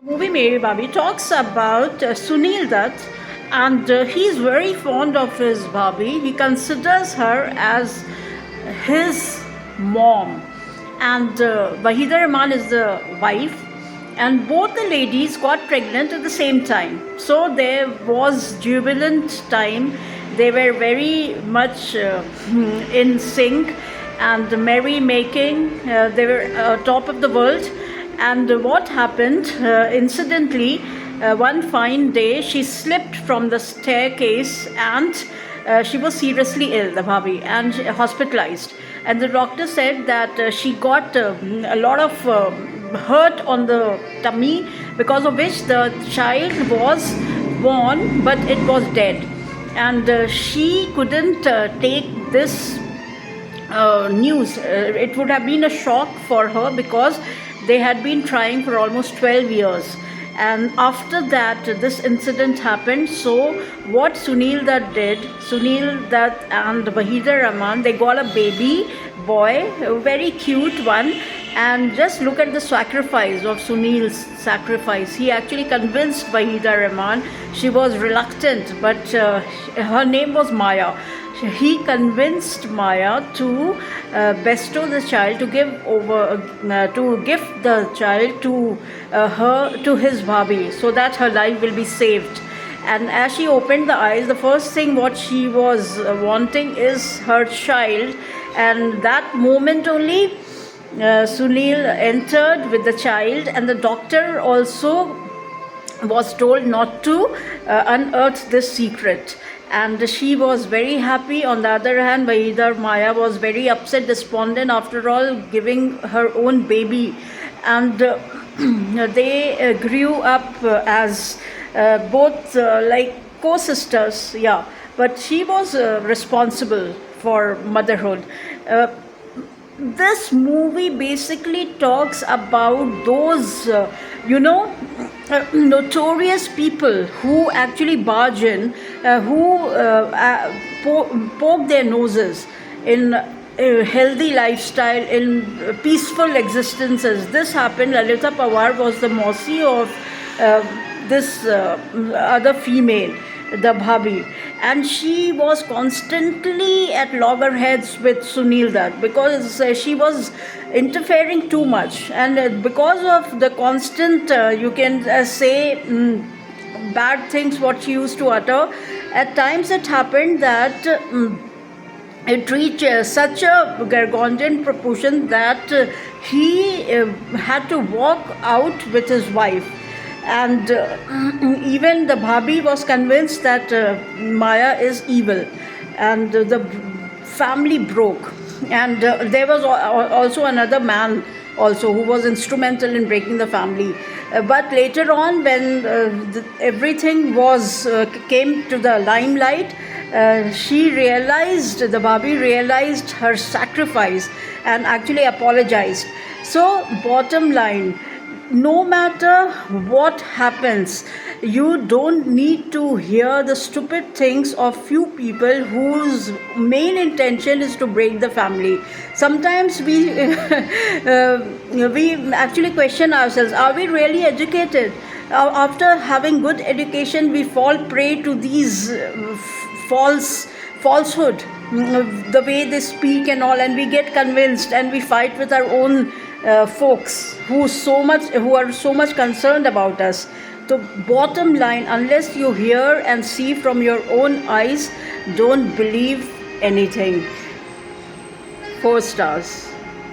Movie Mary Bhabhi talks about Sunil Dutt, and he's very fond of his Bhabhi. He considers her as his mom, and Wahida Rahman is the wife, and both the ladies got pregnant at the same time. So there was jubilant time. They were very much in sync and merry making. They were top of the world. And what happened, incidentally, one fine day she slipped from the staircase and she was seriously ill, the Bhabhi, and hospitalized. And the doctor said that she got a lot of hurt on the tummy, because of which the child was born but it was dead. And she couldn't take this news. It would have been a shock for her, because they had been trying for almost 12 years. And after that, this incident happened. So what Sunil Dutt did, Sunil Dutt and Wahida Rahman, they got a baby boy, a very cute one. And just look at the sacrifice of Sunil's sacrifice. He actually convinced Wahida Rahman. She was reluctant, but her name was Maya. He convinced Maya to bestow the child, to give the child to his Bhabhi, so that her life will be saved. And as she opened the eyes, the first thing what she was wanting is her child. And that moment only, Sunil entered with the child, and the doctor also was told not to unearth this secret. And she was very happy. On the other hand, Maya was very upset, despondent, after all, giving her own baby. And they grew up as both like co-sisters, yeah. But she was responsible for motherhood. This movie basically talks about those, notorious people who actually barge in, who poke their noses in a healthy lifestyle, in peaceful existences. This happened. Lalita Pawar was the Mausi of this other female, the Bhabhi, and she was constantly at loggerheads with Sunil Dutt, because she was interfering too much. And because of the constant, you can say, bad things what she used to utter, at times it happened that it reached such a gargantuan proportion that he had to walk out with his wife. And even the Bhabhi was convinced that Maya is evil, and the family broke. And there was also another man also who was instrumental in breaking the family. But later on, when everything came to the limelight, the Bhabhi realized her sacrifice and actually apologized. So bottom line, no matter what happens, you don't need to hear the stupid things of few people whose main intention is to break the family. Sometimes we actually question ourselves, are we really educated? After having good education, we fall prey to these falsehood, the way they speak and all, and we get convinced, and we fight with our own folks who are so much concerned about us. So bottom line, unless you hear and see from your own eyes, don't believe anything. 4 stars.